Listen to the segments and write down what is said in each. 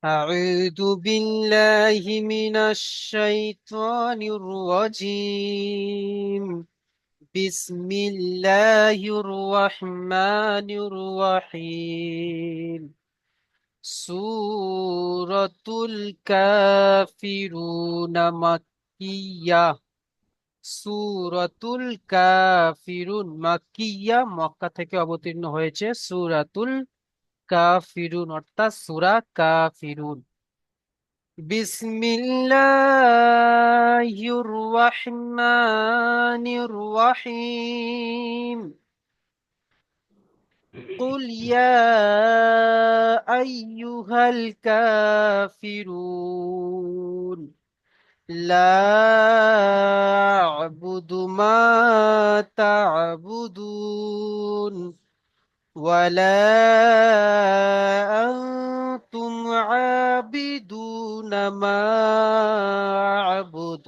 أعوذ بالله من الشيطان الرجيم. بسم الله الرحمن الرحيم. سورة الكافرون مكية। সূরাতুল কাফিরুন মাক্কিয়া, মক্কা থেকে অবতীর্ণ হয়েছে। সূরাতুল কাফিরুন অর্থাৎ সূরা কাফিরুন। বিসমিল্লাহির রহমানির রহিম। قل يا أيها الكافرون لا أعبد ما تعبدون ولا أنتم عابدون ما أعبد।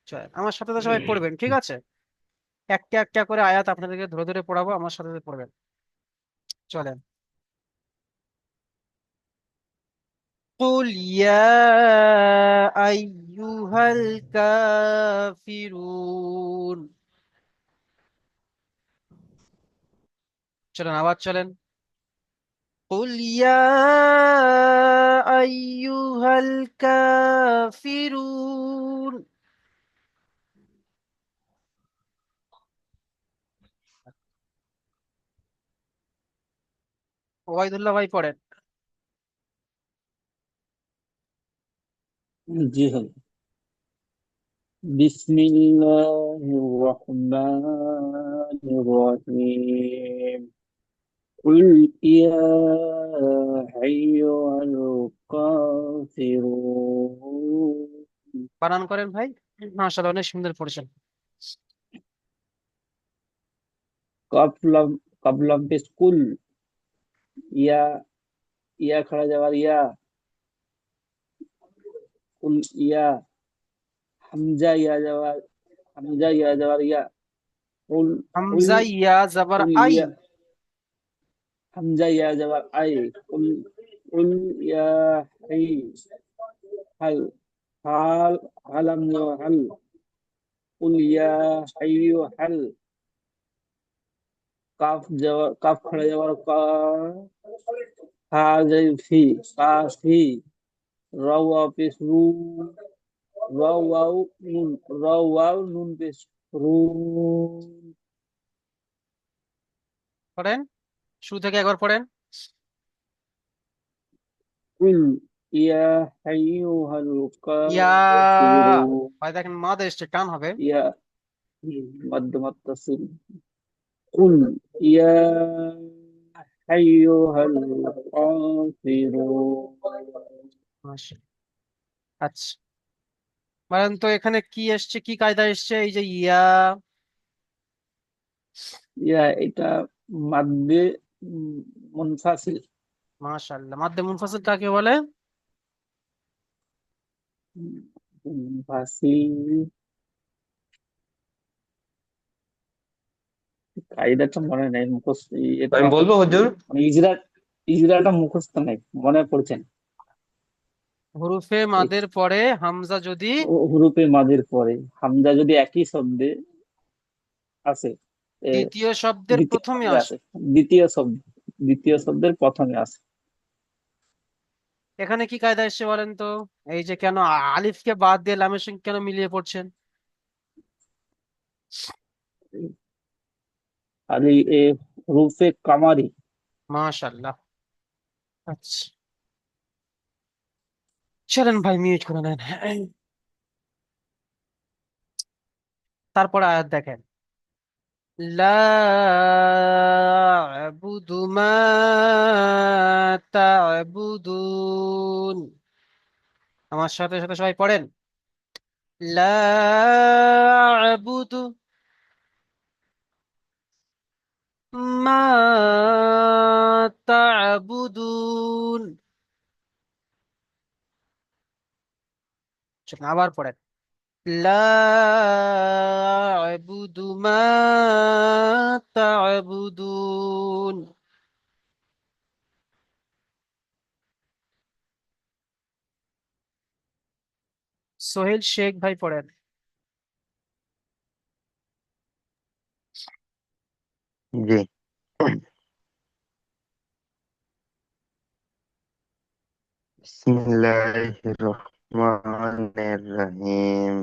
চলেন আমার সাথে তো সবাই পড়বেন, ঠিক আছে? একটা একটা করে আয়াত আপনাদেরকে ধরে ধরে পড়াবো, আমার সাথে সাথে পড়বেন। চলেন। قل يا أيها الكافرون। চলেন আবার চলেন। قل يا أيها الكافرون। ওবায়দুল্লাহ ভাই পড়েন। জি হ্যাঁ। বিসমিল্লাহির রহমানির রহিম। কুল ইয়া আইয়ুহাল কাফিরুন। বানান করেন ভাই। মাশাআল্লাহ, অনেক সুন্দর পড়েছেন। কাফলাম কাফলাম পেশ কুল। ইয়া, ইয়া খড়া যাওয়ার ইয়া। কুল ইয়া। হামজা ইয়া যাওয়ার, হামজা ইয়া যাওয়ার ইয়া। কুল, কুল, হামজা ইয়া জাবার কুল আই। ইয়া। হামজা ইয়া যাওয়ার I. Cool, cool yeah high. হাল, হাল, হালাম যাওয়ার হাল। কুল ইয়া হাইয়ু হাল। কাফ যাওয়ার, কাফ খড়া যাওয়ার কা। হা যাই ফি, কাফি। রাওয়া পেশ রু। রাওয়াও নুন, রাওয়াও নুন পেশ রু। পড়েন, শুরু থেকে একবার পড়েন। কুল ইয়া হাইয়ুহাল ইয়া, কাফিরুন। ভাই দেখেন মাদ এসছে, টান হবে। ইয়া মধ্য মুত্তাসিল। কুল ইয়া হাইয়ুহাল কাফিরুন। মাশাআল্লাহ। আচ্ছা, বলেন তো এখানে কি এসছে, কি কায়দা এসছে? এই যে ইয়া। ইয়া এটা মাদ্দে উম, মুনফাসিল। মাশাআল্লাহ, মাদ্দে মুনফাসিল কাকে বলে? মুনফাসিল কায়দাটা মনে নাই, মুখস্থ। এটা আমি বলবো হুজুর। মানে ইজরা, ইজরাটা মুখস্থ নাই, মনে পড়ছেন। হরুফে এই মাদের পরে হামজা যদি হুরুফে মাদের পরে হামজা যদি একই শব্দে আছে, এ, দ্বিতীয় শব্দের দ্বিতীয় প্রথমে শব্দে আসে। আছে, দ্বিতীয় শব্দ, দ্বিতীয় শব্দের প্রথমে আছে। এখানে কি কায়দা এসছে বলেন তো? এই যে কেন আলিফকে বাদ দিয়ে লামের সঙ্গে কেন মিলিয়ে পড়ছেন? আর এই হুরুফে কামারি। মাশাআল্লাহ। আচ্ছা, চলেন ভাই মিউট করে নেন। তারপরে আয়াত দেখেন। লা আ'বুদু মা তা'বুদুন। আমার সাথে সাথে সবাই পড়েন। লা আ'বুদু মা তা'বুদুন। চলুন আবার পড়েন। লা আ'বুদু মা তা'বুদুন। সোহেল শেখ ভাই পড়েন। জি। বিসমিল্লাহির রহমানির রহিম।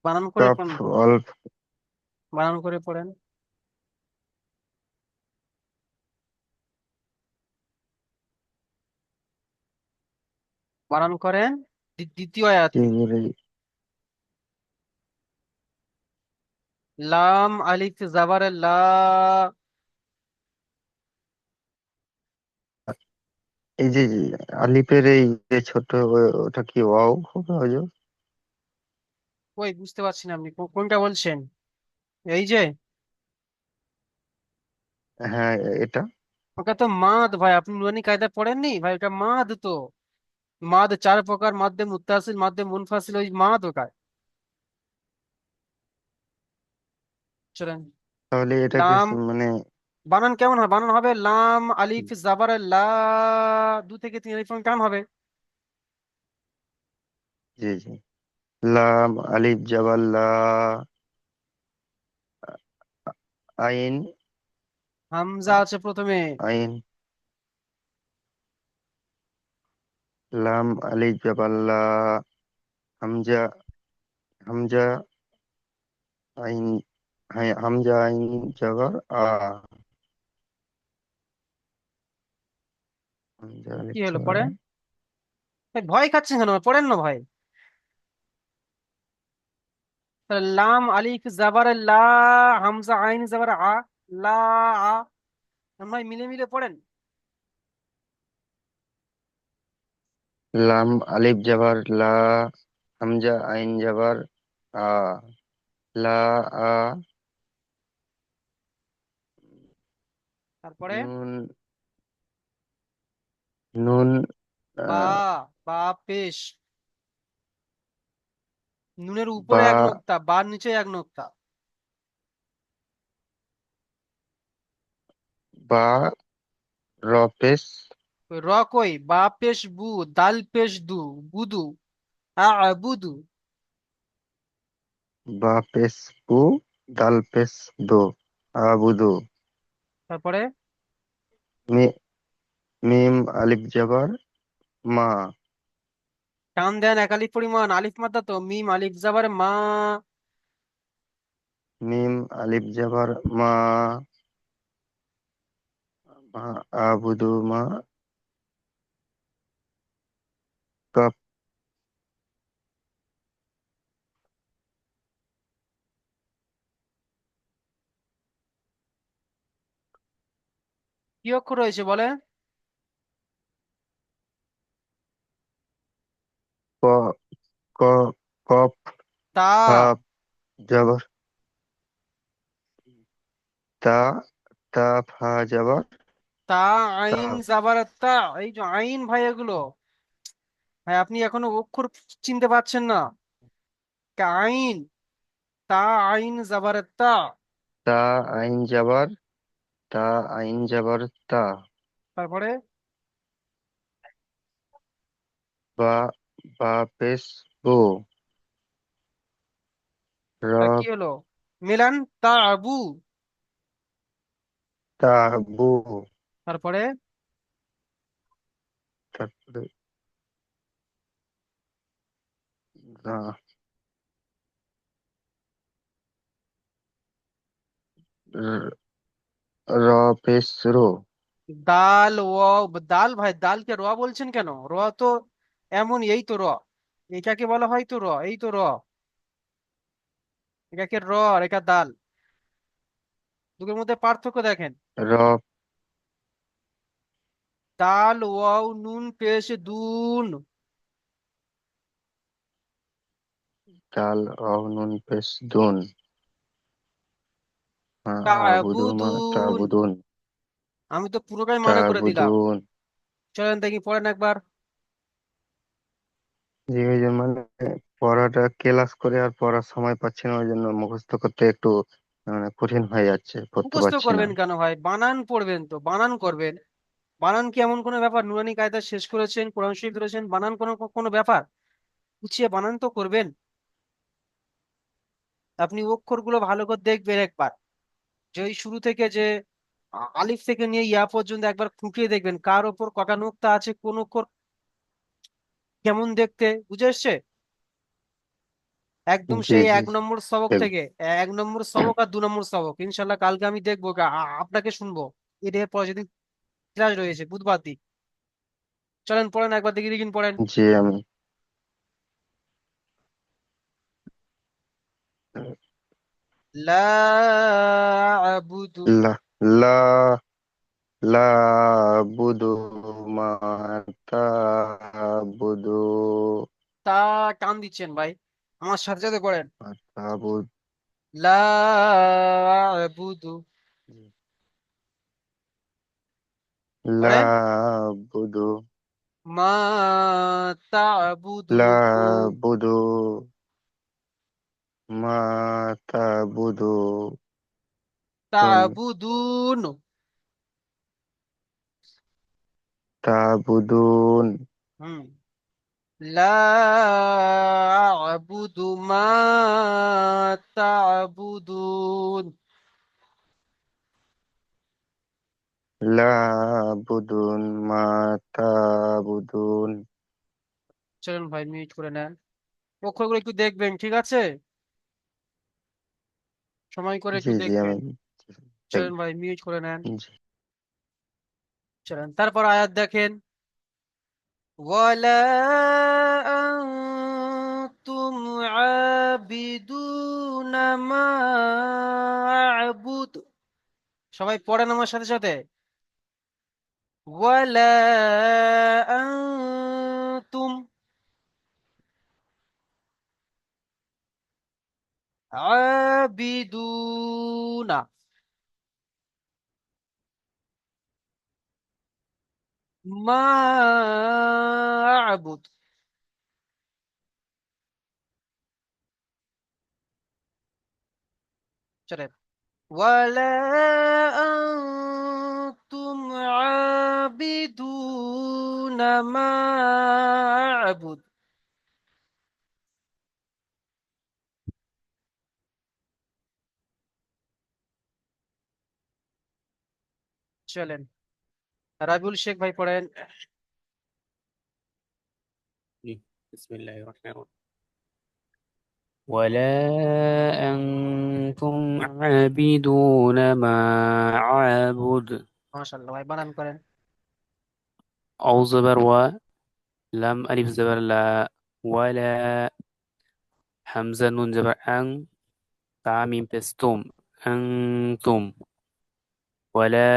বানান করে কফ পড়েন। অল্প। বানান করে পড়েন। বানান করেন। দ্বিতীয় আয়াতটি। লাম আলিফ জাবার লা। এই যে আলিফের এই যে ছোট ওটা কি ওয়াও হবে হুজুর? ওই বুঝতে পারছি না আপনি কোনটা বলছেন। এই যে হ্যাঁ, এটা। ওটা তো মাদ ভাই, আপনি নুরানি কায়দা পড়েননি ভাই, ওটা মাদ তো। মাদ চার প্রকার, মাদ্দে মুত্তাসিল, মাদ্দে মুনফাসিল, ওই মাদ ওটা। চলেন। তাহলে এটাকে লাম, মানে। বানান কেমন হবে? বানান হবে লাম আলিফ জাবার লা, দু থেকে তিন আলিফ কেমন হবে? জি জি। লাম আলিফ জাবাল লা, আইন। হামজা আছে প্রথমে। আইন। লাম আলিফ জাবাল লা, হামজা। হামজা আইন। হ্যাঁ, হামজা আইন জবর আ। হামজা কি আলিফ হলো জবর আ। পড়েন। ভাই ভয় খাচ্ছেন কেন? পড়েন না ভাই। তাহলে লাম আলিফ জাবার লা, হামজা আইন জাবার আ, লা, আ। ভাই মিলে মিলে পড়েন। লাম আলিফ জবর লা, হামজা আইন জবর আ। লা আ। তারপরে নুন। নুন। বা, আহ, বা পেশ। নুনের উপরে বা। এক নোক্তা, বার নিচে এক নোক্তা। বা র পেশ। ওই র কই? বা পেশ বু, দাল পেশ দু, বুদু, আ বুদু। বা পেশ বু, দাল পেশ দো, আবুদু। তারপরে মি- মিম আলিফ জবর মা। টান দেন এক আলিফ পরিমাণ, আলিফ মাত্রা তো, মিম আলিফ জাবার মা। মিম আলিফ জবর মা। মা আবুদু মা। কফ। কি অক্ষর রয়েছে বলে? ক। ক। কফ। তা, হা জবর তা। তা ফা জবর তা, তা। আইন জাবার তা। এই যে আইন ভাই, এগুলো ভাই আপনি এখনো অক্ষর চিনতে পারছেন না। আইন, তা, আইন জাবার তা। তা আইন জবর তা। আইন জবর তা। তারপরে বা। বা পেশ বো। তা কি র। হলো? মিলান, তা আবু। তা বু। তারপরে তারপরে রা। র। র পেশ রো। দাল ও, দাল ভাই, দালকে র বলছেন কেন? র তো এমন, এই তো র। এটাকে বলা হয় তো র, এই তো র। এটাকে র আর এটা দাল, দুটোর মধ্যে পার্থক্য দেখেন। র। দাল ওয়াও নুন পেশ দুন। দাল অ নুন পেশ দুন। আবুদু মা তাবুদুন। তাবুদুন। আমি তো পুরোটাই মানে করে দিলাম। তাবুদুন। চলেন দেখি পড়েন একবার। জি, ওই যে মানে পড়াটা ক্লাস করে আর পড়ার সময় পাচ্ছি না, ওই জন্য মুখস্থ করতে একটু মানে কঠিন হয়ে যাচ্ছে, পড়তে মুখস্থ পারছি না। করবেন কেন ভাই, বানান পড়বেন তো, বানান করবেন। বানান কি এমন কোনো ব্যাপার? নুরানি কায়দা শেষ করেছেন, কোরআন শরীফ ধরেছেন, বানান কোনো কোনো ব্যাপার? গুছিয়ে বানান তো করবেন। আপনি অক্ষরগুলো ভালো করে দেখবেন একবার, যে ওই শুরু থেকে যে আলিফ থেকে নিয়ে ইয়া পর্যন্ত একবার খুঁটিয়ে দেখবেন কার ওপর কটা নোক্তা আছে, কোন অক্ষর কেমন দেখতে, বুঝে এসছে? একদম জি সেই জি, 1 নম্বর সবক দেখ- থেকে, 1 নম্বর সবক আর 2 নম্বর সবক ইনশাল্লাহ কালকে আমি দেখবো, আপনাকে শুনবো। এর পরে যেদিন ক্লাস রয়েছে বুধবার দিন, চলেন পড়েন একবার দেখি, দেখিন পড়েন। জি আমি লা আবুদু। লা লা লা বুদু মা তাবুদু তা টান দিচ্ছেন ভাই, আমার সাথে সাথে পড়েন। মা তাবুদ লা আবুদু। লা পড়েন। বুদু মা লা তাবুদুন। বুদু মা তাবুদু তুন তাবুদুন। তাবুদুন হুম। লা আবুদু মা তাবুদুন। লা বুদুন মা তাবুদুন। চলুন ভাই মিউট করে নেন, অক্ষরগুলো একটু দেখবেন, ঠিক আছে? সময় করে জি একটু জি আমি দেখবেন। চলুন দেখব। ভাই মিউট করে নেন। জি চলেন তারপর আয়াত দেখেন। ওয়ালা আনতুম আবিদুনা মা আ'বুদ। সবাই পড়েন আমার সাথে সাথে। ওয়ালা আনতুম আবিদুনা মা আ'বুদ। চলেন। ওয়ালা আনতুম আবিদুনা মা আ'বুদ। চলেন রাবিউল শেখ ভাই পড়েন। জি, বিসমিল্লাহির রহমানির রহিম। ولا أنتم عابدون ما أعبد. মাশাআল্লাহ ভাই, বানান করেন। أو زبر و، لام ألف زبر لا، ولا همزة نون زبر أن، تا ميم بستم، أنتم. ولا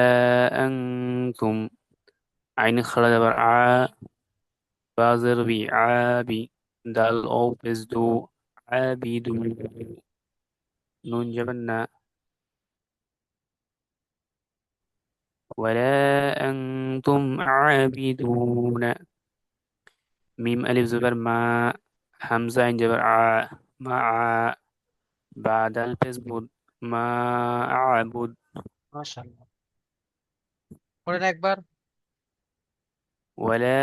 أنتم، عين خلا زبر ع، با زر بي عابي، دال أو بسدو، عابدون. نون جبنا. ولا أنتم عابدون، ميم ألف زبر ما، همزة عين جبر ع، مع، بعد البس بود، ما أعبد. মাশাআল্লাহ, পড়েন একবার। ولا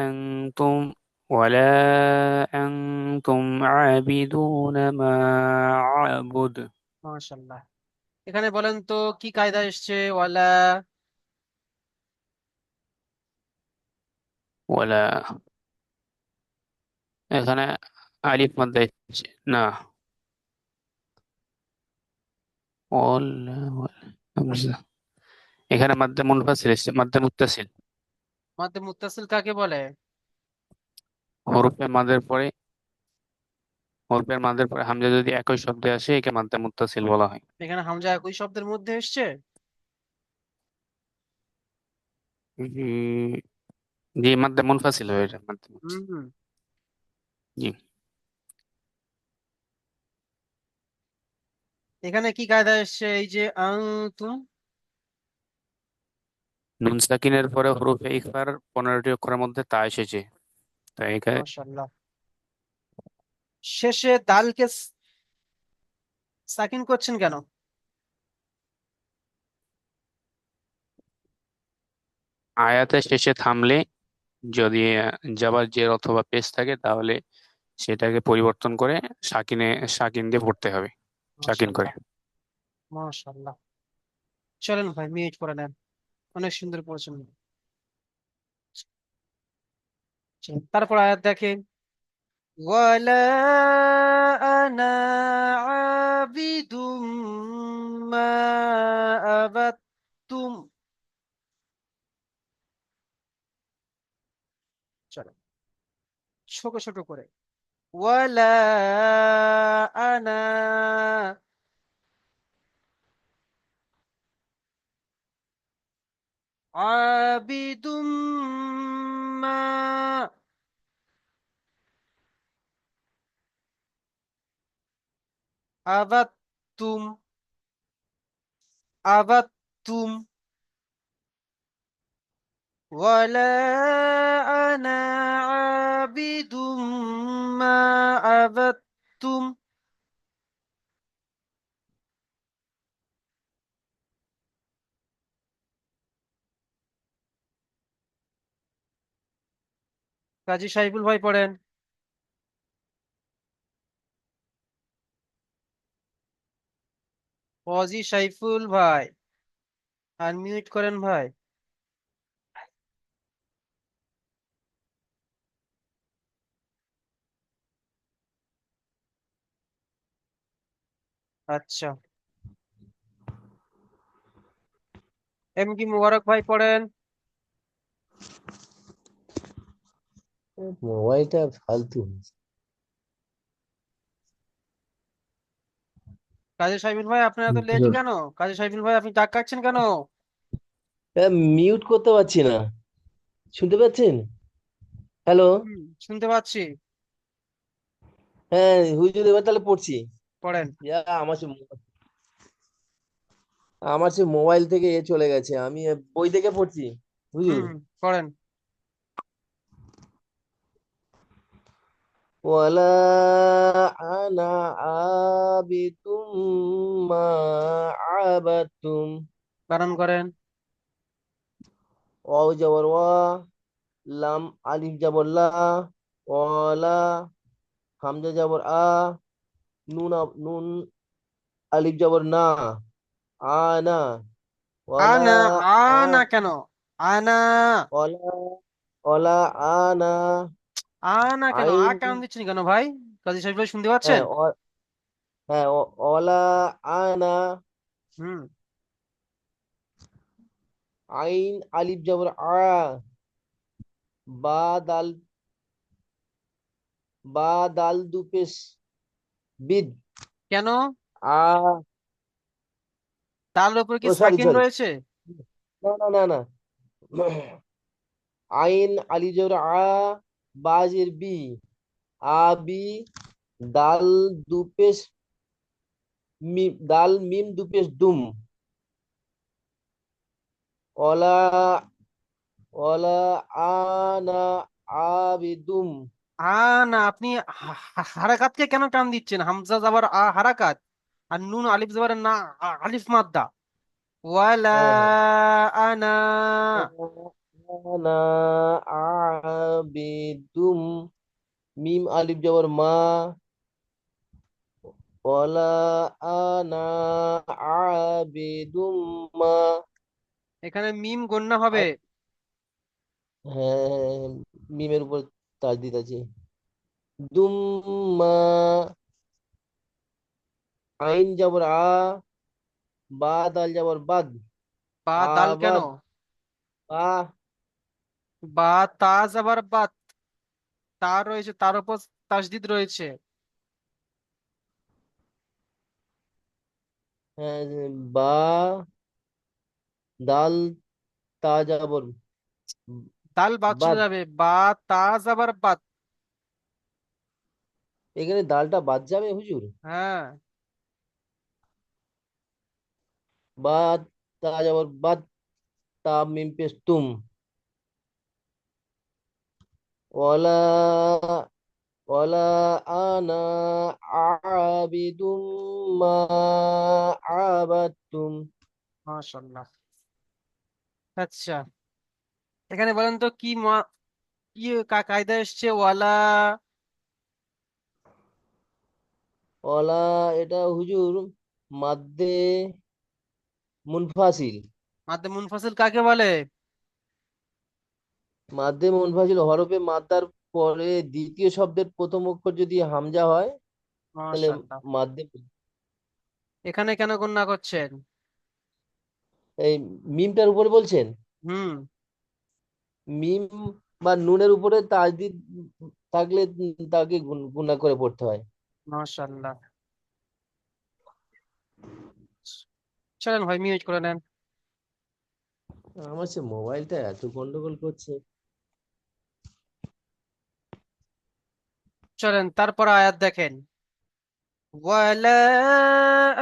أنتم ولا أنتم عابدون ما أعبد. মাশাআল্লাহ। এখানে বলেন তো কি কায়দা এসছে? ওয়ালা। ولا এখানে আলিফ মাদ্দা ইচ্ছে না। হামজা। এখানে মাদ্দা মুনফাসিল এসছে, মাদ্দা মুত্তাসিল। মাদ্দে মুত্তাসিল কাকে বলে? হরফে মাদের পরে, হরফের মাদের পরে হামজা যদি একই শব্দে আসে একে মাদ্দা মুত্তাসিল বলা হয়। এখানে হামজা একই শব্দের মধ্যে এসছে। উম, জি, মাদ্দা মুনফাসিল হয়ে যায়, মাদ্দা মুনফাসিল। হুম। জি। এখানে কি কায়দা এসছে? এই যে আনতুম। নুন সাকিনের পরে হরফে ইখফার 15টি অক্ষরের মধ্যে তা এসেছে, তাই এখানে। মাশাআল্লাহ। শেষে দালকে সাকিন করছেন কেন? আয়াতের শেষে থামলে যদি যাবার জের অথবা পেশ থাকে তাহলে সেটাকে পরিবর্তন করে সাকিন দিয়ে পড়তে হবে, সাকিন করে। মাশাল্লাহ, মাশাল্লাহ। চলেন ভাই, মিউট করে নেন। অনেক সুন্দর পড়েছেন। চলেন, তারপর আয়াত দেখেন। ওয়ালা আনা আবিদুম মা আবাদতুম। চলো, ছোট ছোট করে। ওয়ালা আনা আবিদুম মা আবাদতুম। আবাদতুম। ولا أنا عابد ما عبدتم। কাজী সাইফুল ভাই পড়েন। কাজী সাইফুল ভাই, আনমিউট করেন ভাই। আচ্ছা, এম কি মুবারক ভাই পড়েন। মোবাইলটা ফালতু। কাজী সাইফুল ভাই, আপনার এত লেট কেন? কাজী সাইফুল ভাই, আপনি ডাক কাটছেন কেন? মিউট করতে পারছি না, শুনতে পাচ্ছেন? হ্যালো। শুনতে পাচ্ছি। হ্যাঁ হুজুর, এবার তাহলে পড়ছি। পড়েন। ইয়া, আমার সে মোবাইল থেকে চলে গেছে, আমি বই থেকে পড়ছি হুজুর। পড়েন। ওয়ালা আনা আবিদুম মা আবাদতুম। বানান করেন। ওয়াও জবর ওয়া, লাম আলিফ জবর লা, ওয়ালা হামজা জবর আ, নুন আলিফ জবর না, আনা, ওয়ালা আনা। আ, আনা কেন? আনা। ওয়ালা ওয়ালা আনা আনা কেন? আ আইন। কেন দিচ্ছেন কেন ভাই? কাজী সাইফুল ভাই, শুনতে পাচ্ছেন? হ্যাঁ হ্যাঁ, ওয়ালা আনা, হুম। আইন আলিফ জবর আ, বা দাল, বা দাল দু পেশ বিদ, কেন? আ, তার উপর কি ও সরি সাকিন সরি, রয়েছে? না না না না, আইন আলিফ জবর আ, বাজের বি, আবি, দাল দু পেশ মিম, দাল মিম দু পেশ দুম, ওলা ওলা আনা আবিদুম। না, আপনি হারাকাতকে কেন টান দিচ্ছেন? হামজা যাবার হারাকাত, আর নুন আলিফ যাবার না, আলিফ মাদ্দা। ওয়ালা হ্যাঁ হ্যাঁ, আনা। আনা আবিদুম, মিম আলিফ জবর মা, ওলা আনা আবিদুম মা। এখানে মিম গণ্য হবে। হ্যাঁ, মিমের উপর তাসদিদ আছে। দুম মা, আইন জবর আ, বা দাল জবর বাদ, বা দাল কেন? আবাদ, বা, বা তা যাবার বাত, তা রয়েছে, তার উপর তাসদিদ রয়েছে। হ্যাঁ, বা দাল তা জবর দাল বাদ চলে বাদ, যাবে, বা তা যাবার বাত। এখানে দালটা বাদ যাবে হুজুর? হ্যাঁ। বাদ, তা জবর বাদ, তা মিম পেশ তুম, ওয়ালা ওয়ালা আনা আবিদুম মা আবাদতুম। মাশাআল্লাহ। আচ্ছা, এখানে বলেন তো কি কি কায়দা এসছে ওয়ালা? ওলা, এটা হুজুর মাদ্দে মুনফাসিল। মাদ্দে মুনফাসিল কাকে বলে? মাদ্দে মুনফাসিল হরফে মাদ্দার পরে দ্বিতীয় শব্দের প্রথম অক্ষর যদি হামজা হয় তাহলে মাশাআল্লাহ। মাদ্দে। এখানে কেন গণনা করছেন? এই মিমটার উপরে বলছেন? হুম। মিম বা নুনের উপরে তাজদিদ থাকলে তাকে গুণা করে পড়তে হয়। মাশাআল্লাহ। চলেন ভাই মিউট করে নেন। আমার সে মোবাইলটা এত গন্ডগোল করছে। চলেন তারপর আয়াত দেখেন। ওয়ালা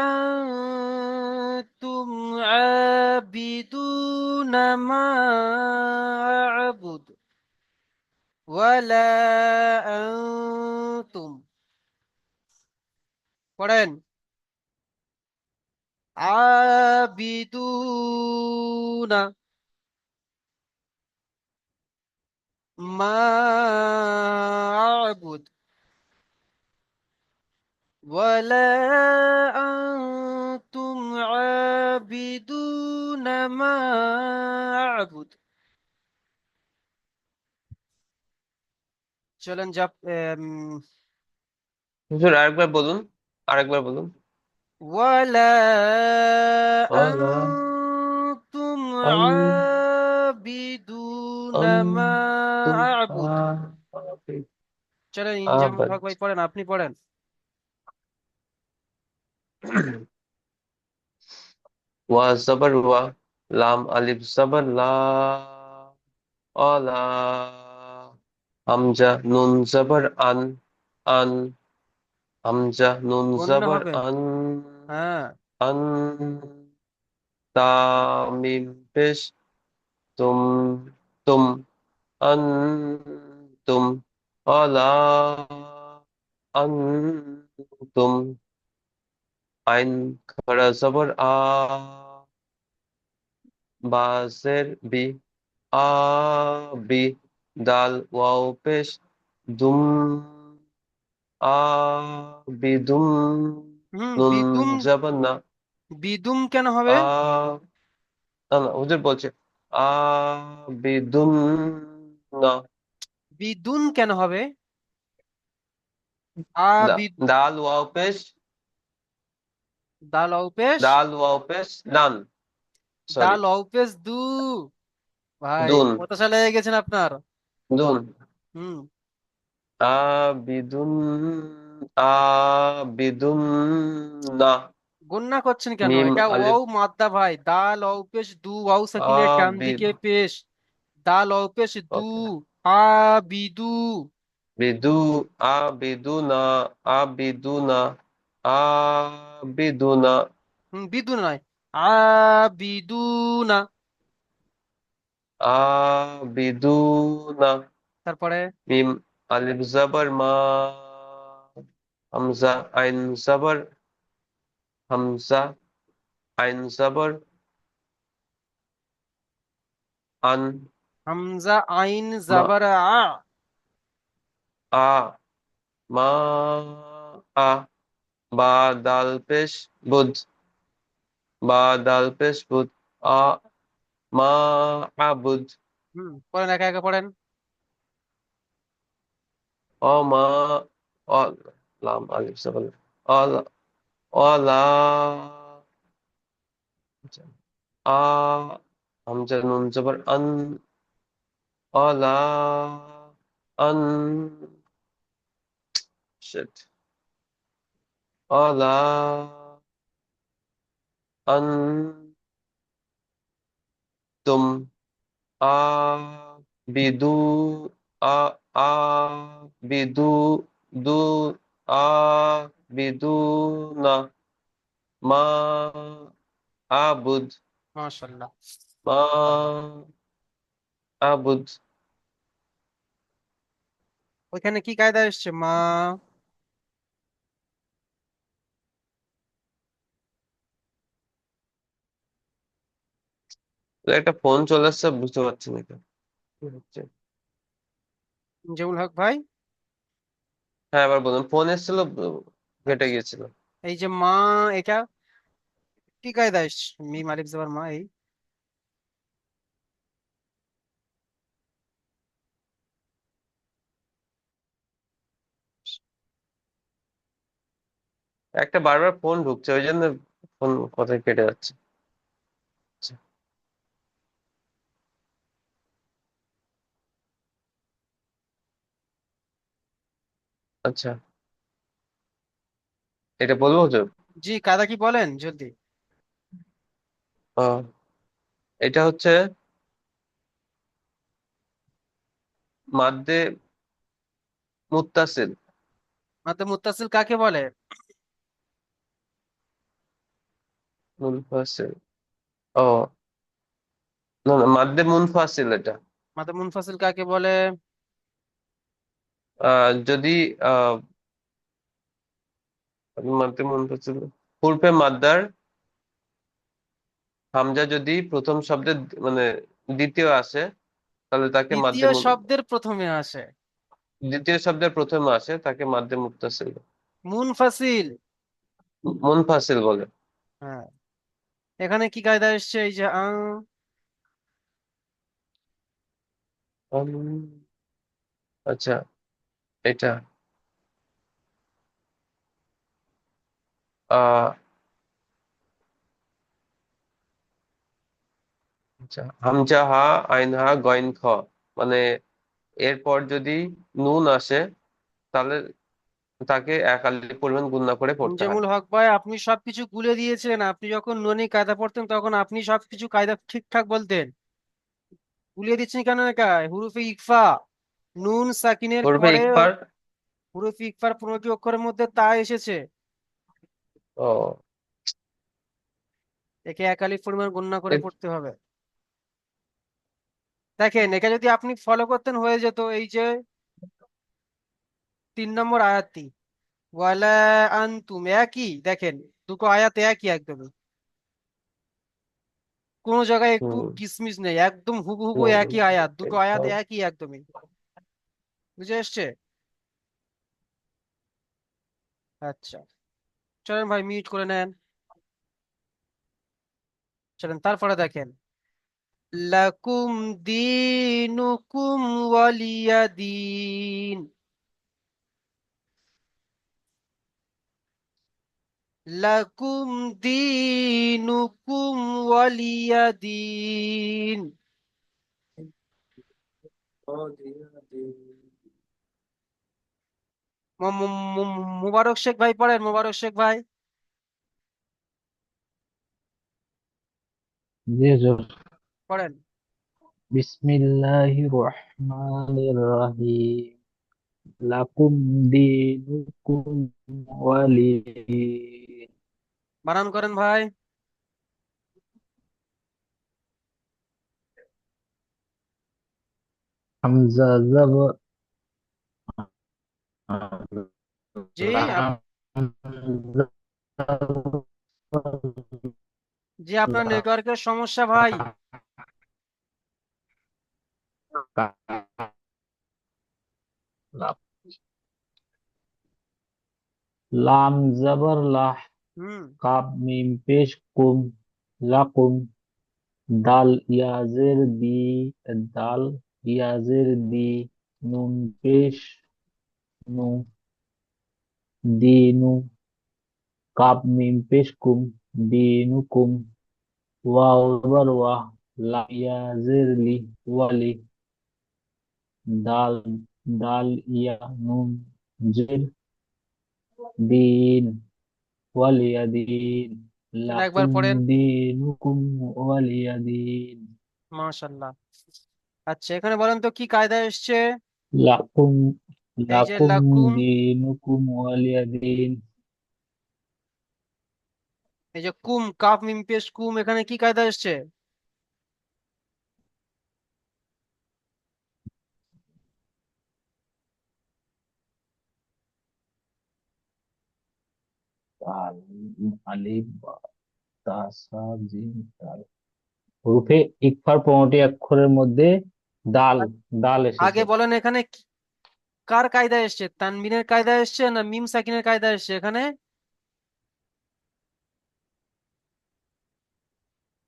আনতুম আবিদুনা মা আ'বুদ ওয়ালা আনতুম, পড়েন, আবিদুনা মা আ'বুদ ولا أنتم عابدون ما أعبد। চলেন হুজুর আরেকবার বলুন, আরেকবার বলুন। ولا ওয়ালা أنتم আন عابدون ما আনতুম أعبد। চলেন ইনজাম আবাদ। হক ভাই পড়েন, আপনি পড়েন। ওয়া জবর ওয়া, লাম আলিফ জবর লা, অলা, হামজা নুন জবর আন, আন, হামজা নুন গণনা জবর হবে। আন, হ্যাঁ। আন, তা মিম পেশ তুম, তুম, আন, তুম, অলা, আন, তুম, আইন খাড়া জবর আ, বাজের বি, আ, বি, দাল ওয়াও পেশ দুম, আ, বিদুম, নুন বিদুম। জবর না, বিদুম কেন হবে? আ, না না হুজুর বলছে আ, বিদুম না, বিদুন কেন হবে? আবিদ। দাল ওয়াও পেশ, দাল অউপেশ। দাল ওয়াও পেশ দান, সরি, দাল অউপেশ দু। ভাই দুন, কত সালে হয়ে গেছেন আপনার? দুন, হুম। আবিদুন, আবিদুন না, গণনা করছেন কেন? মিম এটা আলিফ, ওয়াও মাদ্দা ভাই, দাল অউ পেশ দু, ওয়াও সাকিনের ডান আবিদ, দিকে পেশ, দাল অউ পেশ দু। ওকে, আবিদু। বিদু, আবিদুনা, আবিদুনা, আবিদুনা, বিদু নয়, আবিদুনা। আবিদুনা, তারপরে মিম আলিফ জবর মা, হামজা আইন জবর, হামজা আইন জবর আন, হামজা আইন মা, জাবার আ। আ, মা, আ, বা দাল পেশ বুদ, বা দাল পেশ বুদ, আ, মা আবুদ, পড়েন, একা একা পড়েন। অ মা, অ, লাম আলিফ জবর অল, অলা, আ, হামজা নুন জবর আন, অলা, আন, শিট, অলা, আন, তুম, আ, বিদু, আ, আ, বিদু, দু, আ, বিদু না, মা আবুদ, মাশাআল্লাহ। মা আবুদ। ওইখানে কি কায়দা এসছে মা? একটা ফোন চলে আসছে বুঝতে পারছি না কেন। কি হচ্ছে? যেমন হক ভাই, হ্যাঁ, এবার বলুন। ফোন এসেছিল, কেটে আচ্ছা, গিয়েছিল। এই যে মা, এটা কি কায়দা এসছে? মিম আলিফ জবর মা, এই একটা বারবার ফোন ঢুকছে, ওই জন্য ফোন কথায় কেটে যাচ্ছে। আচ্ছা। আচ্ছা, এটা বলবো তো? জি, কায়দা কি বলেন জলদি। আহ, এটা হচ্ছে মাদ্দে মুত্তাসিল। মাতে মুত্তাসিল কাকে বলে? মুনফাসিল। ও, না না, মাদ্দে মুনফাসিল এটা। মাতে মুনফাসিল কাকে বলে? যদি আহ মাদ্দে মুনফাসিল, পূর্বে মাদ্দার হামজা যদি প্রথম শব্দের মানে দ্বিতীয় আসে, তাহলে তাকে দ্বিতীয় শব্দের প্রথমে আসে। দ্বিতীয় শব্দের প্রথমে আসে তাকে মাদ্দে মুত্তাসিল, মুনফাসিল। মুনফাসিল বলে। হ্যাঁ, এখানে কি কায়দা এসছে? এই যে আচ্ছা, এটা আহ আচ্ছা, হামজা হা আইন হা গইন খ, মানে এরপর যদি নুন আসে, তাহলে তাকে এক আলিফ পরিমাণ গুণনা করে পড়তে হয়। যেমন হক ভাই, আপনি সবকিছু গুলে দিয়েছেন। আপনি যখন নুনি কায়দা পড়তেন তখন আপনি সবকিছু কায়দা ঠিকঠাক বলতেন। গুলিয়ে দিচ্ছেন কেন? এটা হুরুফে ইকফা, নুন সাকিনের পূর্বে পরে ইকফার। হুরুফে ইকফার 15টি অক্ষরের মধ্যে তা এসেছে। ও, একে এক আলিফ পরিমাণ গণনা করে এ- পড়তে হবে। দেখেন, একে যদি আপনি ফলো করতেন হয়ে যেত। এই যে 3 নম্বর আয়াতটি, ওয়ালা আনতুম, একই। দেখেন, দুটো আয়াত একই একদমই, কোনো জায়গায় একটু হুম, কিসমিস নেই, একদম হুবহু নুন, একই আয়াত, দুটো আয়াত ইকফার। একই একদমই। বুঝে এসছে? আচ্ছা, চলেন ভাই মিউট করে নেন। চলেন তারপরে দেখেন, লাকুম দিনুকুম ওয়ালিয়া দিন। লাকুম দিনুকুম ওয়ালিয়া দিন। মুবারক শেখ ভাই পড়েন, মুবারক শেখ ভাই জি হুজুর। পড়েন। বিসমিল্লাহির রহমানির রহিম। লাকুম দীনুকুম ওয়ালিদিন। বানান করেন ভাই। হামজা জবর জি জি, আপনার নেটওয়ার্কের সমস্যা ভাই। লাম জবর লাহ, হুম, কাব মিম পেশ কুম, লাকুম। দাল ইয়াজের দি, দাল ইয়াজের দি, নুন পেশ নু, দিনু। কাব মিম পেশ কুম, দিনুকুম। ওয়াও জবর ওয়াহ, লাম ইয়াজের লি, ওয়ালি। দাল, দাল ইয়া নুন জের, দিন, ওয়ালিয়া দিন। চলো একবার লাকুম পড়েন। দিনুকুম ওয়ালিয়া দিন। মাশাল্লাহ। আচ্ছা, এখানে বলেন তো কি কায়দা এসছে? লাকুম, এই যে লাকুম লাকুম, দিনুকুম ওয়ালিয়া দিন। এই যে কুম, কাফ মিম পেশ কুম, এখানে কি কায়দা এসছে? দাল, আলিফ, বা, তা, সা, জিম, দাল। হরফে ইকফার 15টি অক্ষরের মধ্যে দাল, দাল আগে এসেছে। বলেন এখানে কার কায়দা এসছে, তানবিনের কায়দা এসছে না মিম সাকিনের কায়দা এসছে এখানে?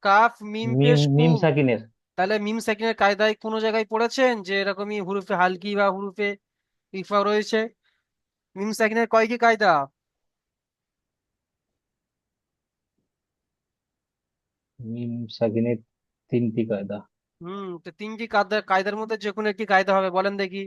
কাফ মিম মিম পেশ কু। মিম সাকিনের। তাহলে মিম সাকিনের কায়দায় কোনো জায়গায় পড়েছেন যে এরকমই হুরুফে হালকি বা হুরুফে ইফা রয়েছে? মিম সাকিনের কয় কি কায়দা? মিম সাকিনের তিনটি কায়দা। তো তিনটি কায়দা, কায়দার মধ্যে যে কোনো একটি কায়দা হবে, বলেন দেখি।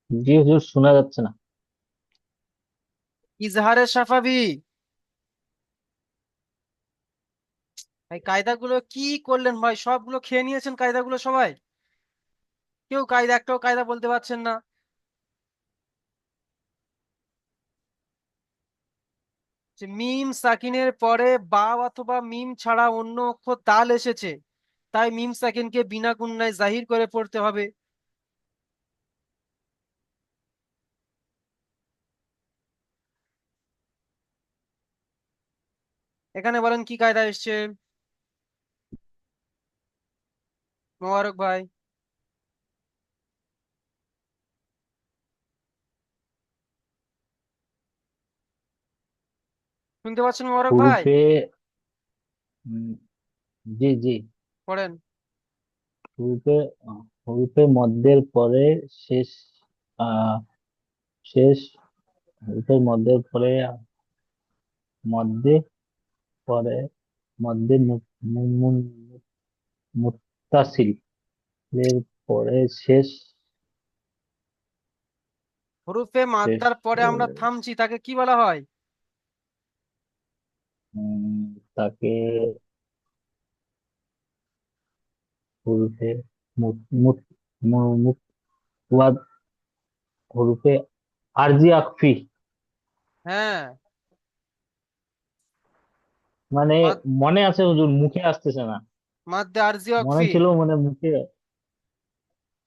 জি হুজুর, শোনা যাচ্ছে না। ইজহারে সাফাবি। এই কায়দাগুলো কি করলেন ভাই, সবগুলো খেয়ে নিয়েছেন কায়দাগুলো সবাই? কেউ কায়দা, একটাও কায়দা বলতে পারছেন না। যে মিম সাকিনের পরে বা অথবা মিম ছাড়া অন্য অক্ষর দাল এসেছে, তাই মিম সাকিনকে বিনা গুণনায় জাহির করে পড়তে হবে। এখানে বলেন কি কায়দা এসছে, মোবারক ভাই? শুনতে পাচ্ছেন মোবারক ভাই? হুরুফে উম, জি জি। পড়েন। হুরুফে হুরুফে মধ্যের পরে শেষ আহ শেষ হুরুফের মধ্যের পরে মধ্যে পরে মধ্যে মুত্তাসিল এর পরে শেষ হরুফে শেষ মাদ্দার পরে আমরা থামছি, তাকে কি বলা হয়? উম, তাকে হুরুফে মুত মুত মুত ওয়াদ হুরুফে আরজি আকফি। হ্যাঁ। মানে মাদ মনে আছে হুজুর, মুখে আসতেছে না। মাদ্দে আরজি মনে ওয়াকফি। ছিল মানে মুখে।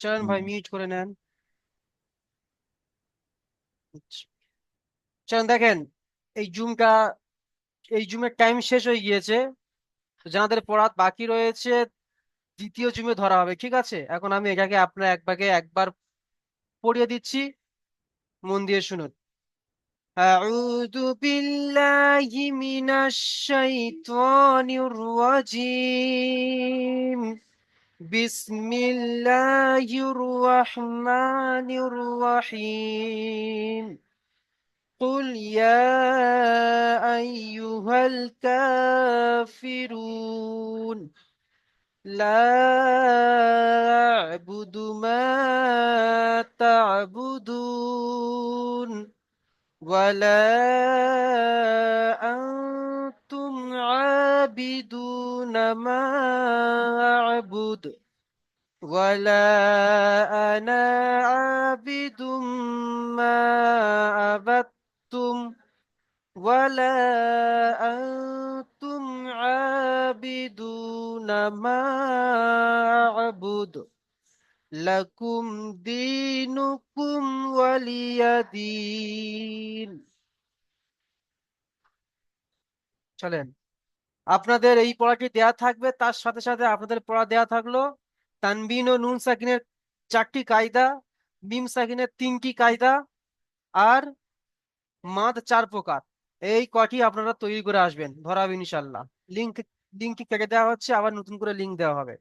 চলেন হুম, ভাই মিউট করে নেন। চলেন দেখেন, এই জুমটা, এই জুমের টাইম শেষ হয়ে গিয়েছে। তো যাদের পড়া বাকি রয়েছে দ্বিতীয় জুমে ধরা হবে, ঠিক আছে? এখন আমি এটাকে আপনার এক ভাগে একবার পড়িয়ে দিচ্ছি, মন দিয়ে শুনুন। أعوذ بالله من الشيطان الرجيم. بسم الله الرحمن الرحيم. قل يا أيها الكافرون لا أعبد ما تعبدون ولا أنتم عابدون ما أعبد ولا أنا عابد ما عبدتم ولا أنتم عابدون ما أعبد لكم دينكم ولي دين. চলেন, আপনাদের এই পড়াটি দেয়া থাকবে, তার সাথে সাথে আপনাদের পড়া দেয়া থাকলো তানবিন ও নুন সাকিনের 4টি কায়দা, মিম সাকিনের 3টি কায়দা, আর মাদ 4 প্রকার। এই কটি আপনারা তৈরি করে আসবেন, ধরা হবে ইনশাল্লাহ। লিঙ্ক লিঙ্ক কেটে দেওয়া হচ্ছে, আবার নতুন করে লিঙ্ক দেওয়া হবে।